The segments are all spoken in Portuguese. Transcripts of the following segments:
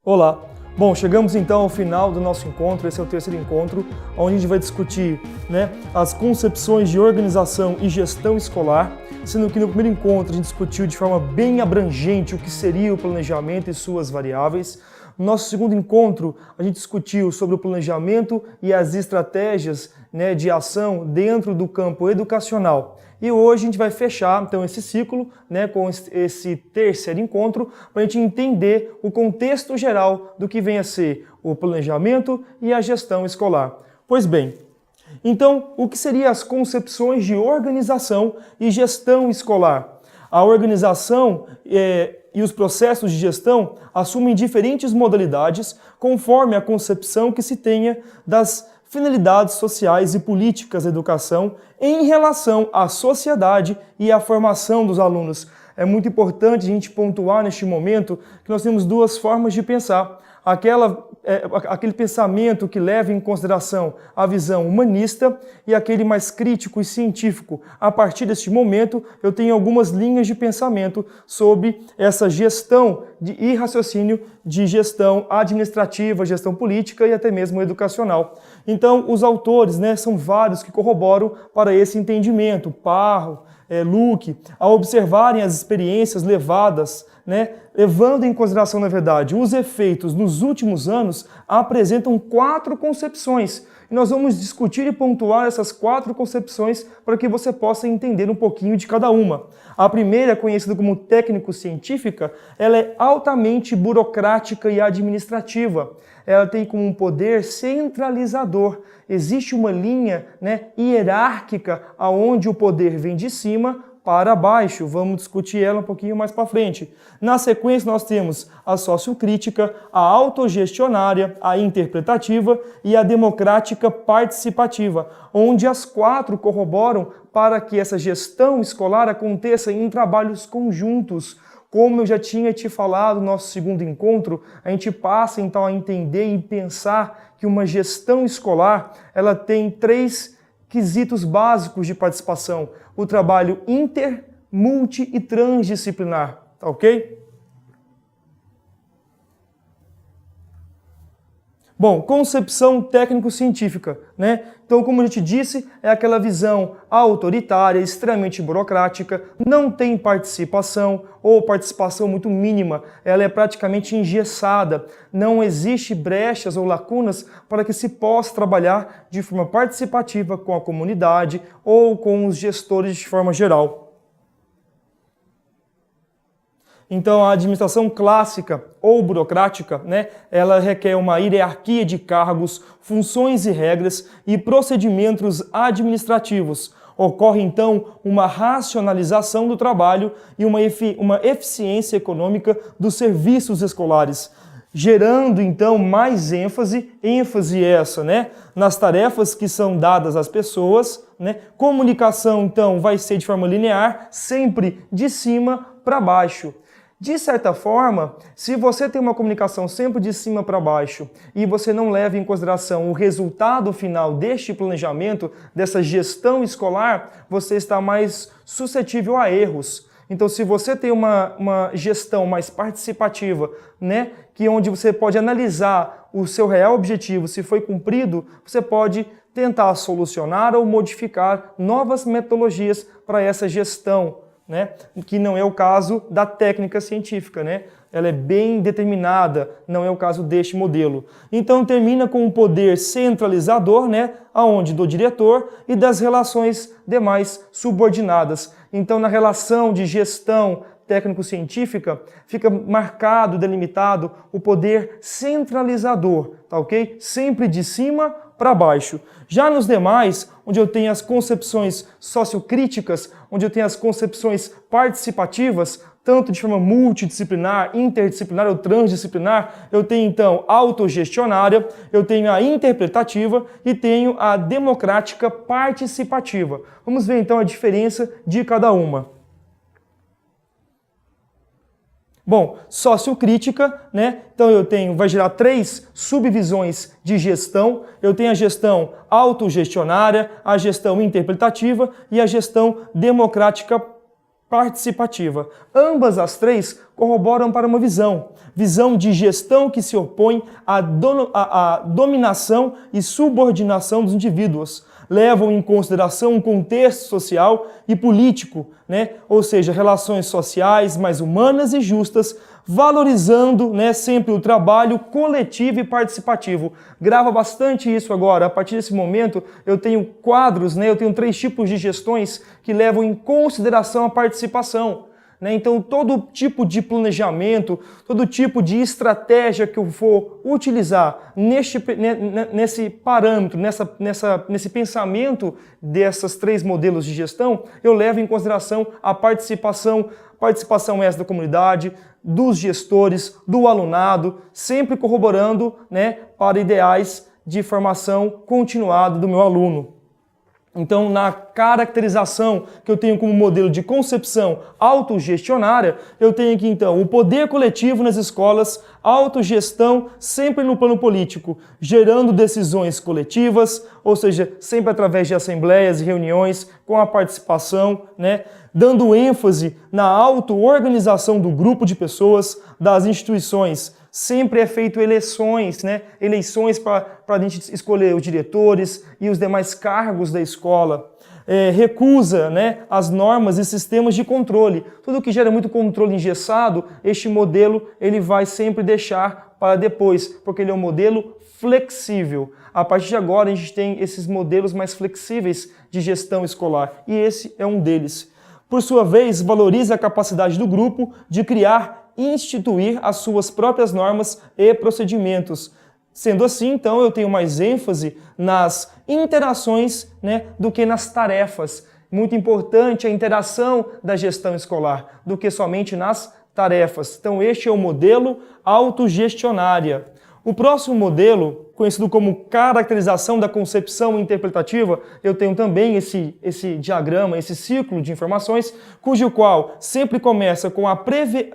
Olá! Bom, chegamos então ao final do nosso encontro, esse é o terceiro encontro, onde a gente vai discutir as concepções de organização e gestão escolar, sendo que no primeiro encontro a gente discutiu de forma bem abrangente o que seria o planejamento e suas variáveis. No nosso segundo encontro, a gente discutiu sobre o planejamento e as estratégias de ação dentro do campo educacional. E hoje a gente vai fechar então esse ciclo com esse terceiro encontro para a gente entender o contexto geral do que vem a ser o planejamento e a gestão escolar. Pois bem, então o que seriam as concepções de organização e gestão escolar? A organização e os processos de gestão assumem diferentes modalidades conforme a concepção que se tenha das finalidades sociais e políticas da educação em relação à sociedade e à formação dos alunos. É muito importante a gente pontuar neste momento que nós temos duas formas de pensar. Aquele pensamento que leva em consideração a visão humanista e aquele mais crítico e científico. A partir deste momento, eu tenho algumas linhas de pensamento sobre essa gestão e raciocínio de gestão administrativa, gestão política e até mesmo educacional. Então, os autores são vários que corroboram para esse entendimento. Parro, Luque, ao observarem as experiências levadas, levando em consideração, na verdade, os efeitos nos últimos anos, apresentam 4 concepções. E nós vamos discutir e pontuar essas 4 concepções para que você possa entender um pouquinho de cada uma. A primeira, conhecida como técnico-científica, ela é altamente burocrática e administrativa. Ela tem como um poder centralizador. Existe uma linha hierárquica onde o poder vem de cima para baixo. Vamos discutir ela um pouquinho mais para frente. Na sequência, nós temos a sociocrítica, a autogestionária, a interpretativa e a democrática participativa, onde as 4 corroboram para que essa gestão escolar aconteça em trabalhos conjuntos. Como eu já tinha te falado no nosso segundo encontro, a gente passa então a entender e pensar que uma gestão escolar ela tem 3 quesitos básicos de participação: o trabalho inter, multi e transdisciplinar, tá ok? Bom, concepção técnico-científica, Então, como a gente disse, é aquela visão autoritária, extremamente burocrática, não tem participação ou participação muito mínima, ela é praticamente engessada, não existe brechas ou lacunas para que se possa trabalhar de forma participativa com a comunidade ou com os gestores de forma geral. Então, a administração clássica ou burocrática, ela requer uma hierarquia de cargos, funções e regras e procedimentos administrativos. Ocorre, então, uma racionalização do trabalho e uma eficiência econômica dos serviços escolares, gerando, então, mais ênfase essa, nas tarefas que são dadas às pessoas, Comunicação, então, vai ser de forma linear, sempre de cima para baixo. De certa forma, se você tem uma comunicação sempre de cima para baixo e você não leva em consideração o resultado final deste planejamento, dessa gestão escolar, você está mais suscetível a erros. Então, se você tem uma gestão mais participativa, que onde você pode analisar o seu real objetivo, se foi cumprido, você pode tentar solucionar ou modificar novas metodologias para essa gestão, que não é o caso da técnica científica, Ela é bem determinada, não é o caso deste modelo. Então termina com um poder centralizador, aonde do diretor e das relações demais subordinadas. Então na relação de gestão técnico-científica fica marcado, delimitado o poder centralizador, tá ok? Sempre de cima para baixo. Já nos demais, onde eu tenho as concepções sociocríticas, onde eu tenho as concepções participativas, tanto de forma multidisciplinar, interdisciplinar ou transdisciplinar, eu tenho então a autogestionária, eu tenho a interpretativa e tenho a democrática participativa. Vamos ver então a diferença de cada uma. Bom, sociocrítica, Então vai gerar 3 subvisões de gestão. Eu tenho a gestão autogestionária, a gestão interpretativa e a gestão democrática participativa. Ambas as três corroboram para uma visão de gestão que se opõe à dominação e subordinação dos indivíduos. Levam em consideração um contexto social e político, né? Ou seja, relações sociais mais humanas e justas, valorizando, né, sempre o trabalho coletivo e participativo. Grava bastante isso agora. A partir desse momento, eu tenho quadros, né, eu tenho 3 tipos de gestões que levam em consideração a participação. Então, todo tipo de planejamento, todo tipo de estratégia que eu for utilizar nesse parâmetro, nesse pensamento desses 3 modelos de gestão, eu levo em consideração a participação essa da comunidade, dos gestores, do alunado, sempre corroborando, né, para ideais de formação continuada do meu aluno. Então, na caracterização que eu tenho como modelo de concepção autogestionária, eu tenho aqui, então, o poder coletivo nas escolas, autogestão sempre no plano político, gerando decisões coletivas, ou seja, sempre através de assembleias e reuniões, com a participação, né, dando ênfase na auto-organização do grupo de pessoas, das instituições. Sempre é feito eleições, né? Eleições para a gente escolher os diretores e os demais cargos da escola. Recusa, né, as normas e sistemas de controle. Tudo que gera muito controle engessado, este modelo ele vai sempre deixar para depois, porque ele é um modelo flexível. A partir de agora a gente tem esses modelos mais flexíveis de gestão escolar e esse é um deles. Por sua vez, valoriza a capacidade do grupo de criar e instituir as suas próprias normas e procedimentos. Sendo assim, então, eu tenho mais ênfase nas interações, né, do que nas tarefas. Muito importante a interação da gestão escolar, do que somente nas tarefas. Então, este é o modelo autogestionária. O próximo modelo, conhecido como caracterização da concepção interpretativa, eu tenho também esse diagrama, esse ciclo de informações, cujo qual sempre começa com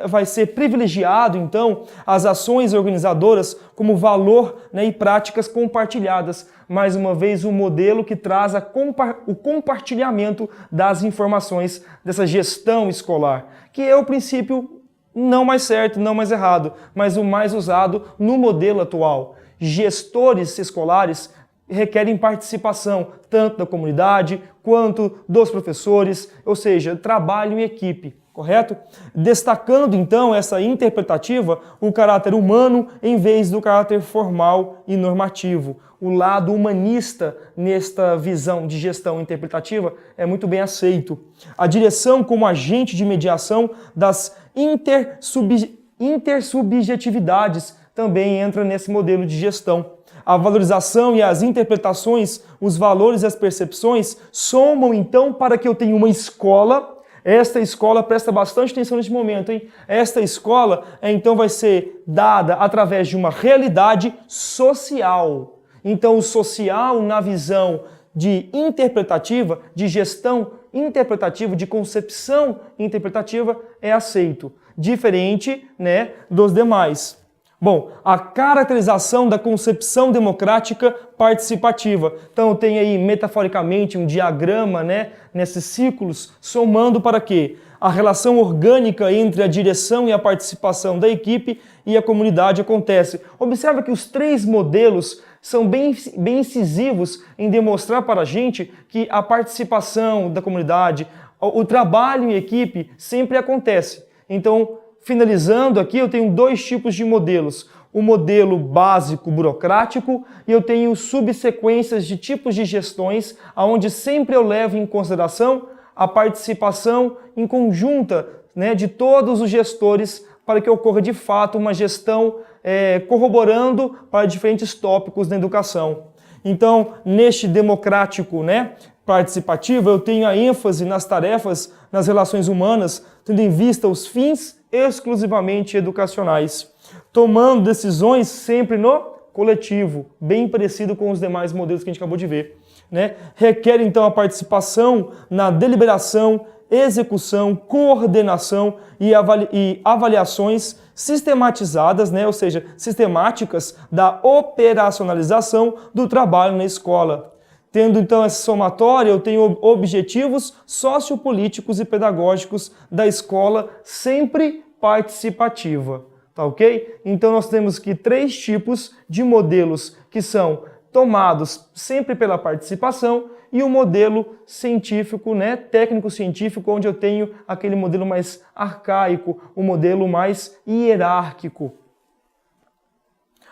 vai ser privilegiado, então, as ações organizadoras como valor, né, e práticas compartilhadas. Mais uma vez, um modelo que traz o compartilhamento das informações dessa gestão escolar, que é o princípio não mais certo, não mais errado, mas o mais usado no modelo atual. Gestores escolares requerem participação tanto da comunidade quanto dos professores, ou seja, trabalho em equipe, correto? Destacando então essa interpretativa, o caráter humano em vez do caráter formal e normativo. O lado humanista nesta visão de gestão interpretativa é muito bem aceito. A direção como agente de mediação das intersubjetividades também entra nesse modelo de gestão. A valorização e as interpretações, os valores e as percepções somam então para que eu tenha uma escola. Esta escola, presta bastante atenção neste momento, hein? Esta escola então vai ser dada através de uma realidade social. Então, o social na visão de interpretativa, de gestão interpretativa, de concepção interpretativa, é aceito. Diferente, né, dos demais. Bom, a caracterização da concepção democrática participativa. Então, tem aí, metaforicamente, um diagrama, né, nesses ciclos, somando para quê? A relação orgânica entre a direção e a participação da equipe e a comunidade acontece. Observa que os 3 modelos são bem incisivos em demonstrar para a gente que a participação da comunidade, o trabalho em equipe sempre acontece. Então, finalizando aqui, eu tenho 2 tipos de modelos. O modelo básico burocrático e eu tenho subsequências de tipos de gestões, onde sempre eu levo em consideração a participação em conjunta, né, de todos os gestores para que ocorra de fato uma gestão corroborando para diferentes tópicos da educação. Então, neste democrático, né, participativo, eu tenho a ênfase nas tarefas, nas relações humanas, tendo em vista os fins exclusivamente educacionais, tomando decisões sempre no coletivo, bem parecido com os demais modelos que a gente acabou de ver, né? Requer então a participação na deliberação, execução, coordenação e avaliações sistematizadas, né? Ou seja, sistemáticas da operacionalização do trabalho na escola, Tendo então essa somatória, eu tenho objetivos sociopolíticos e pedagógicos da escola sempre participativa, tá ok? Então nós temos aqui 3 tipos de modelos que são tomados sempre pela participação e o modelo científico, né, técnico-científico, onde eu tenho aquele modelo mais arcaico, o modelo mais hierárquico.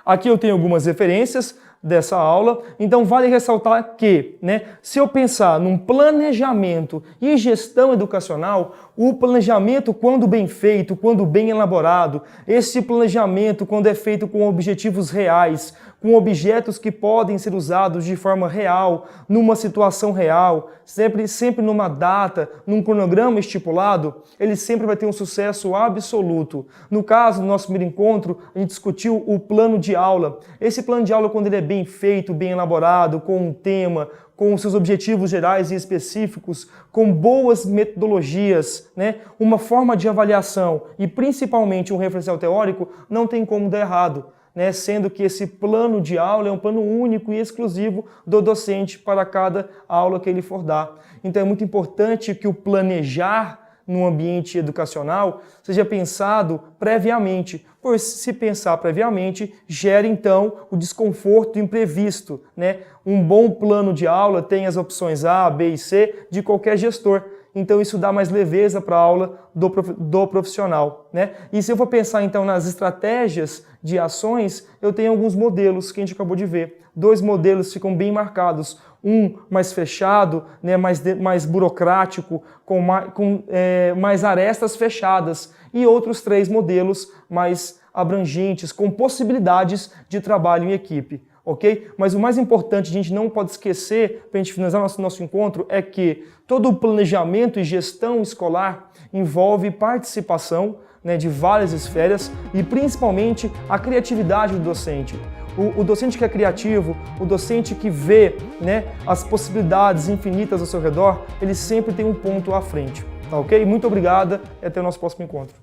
Aqui eu tenho algumas referências dessa aula, então vale ressaltar que, né, se eu pensar num planejamento e gestão educacional, o planejamento, quando bem feito, quando bem elaborado, esse planejamento, quando é feito com objetivos reais, com objetos que podem ser usados de forma real, numa situação real, sempre numa data, num cronograma estipulado, ele sempre vai ter um sucesso absoluto. No caso do nosso primeiro encontro, a gente discutiu o plano de aula. Esse plano de aula, quando ele é bem feito, bem elaborado, com um tema, com os seus objetivos gerais e específicos, com boas metodologias, né, uma forma de avaliação e principalmente um referencial teórico, não tem como dar errado. Né, sendo que esse plano de aula é um plano único e exclusivo do docente para cada aula que ele for dar. Então é muito importante que o planejar no ambiente educacional seja pensado previamente, pois se pensar previamente, gera então o desconforto imprevisto. Né? Um bom plano de aula tem as opções A, B e C de qualquer gestor. Então isso dá mais leveza para a aula do profissional. Né? E se eu for pensar então nas estratégias de ações, eu tenho alguns modelos que a gente acabou de ver. 2 modelos ficam bem marcados. Um mais fechado, né, mais burocrático, com mais arestas fechadas. E outros 3 modelos mais abrangentes, com possibilidades de trabalho em equipe. Ok? Mas o mais importante, a gente não pode esquecer, para a gente finalizar nosso encontro, é que todo o planejamento e gestão escolar envolve participação, né, de várias esferas e principalmente a criatividade do docente. O docente que é criativo, o docente que vê, né, as possibilidades infinitas ao seu redor, ele sempre tem um ponto à frente. Tá ok? Muito obrigada e até o nosso próximo encontro.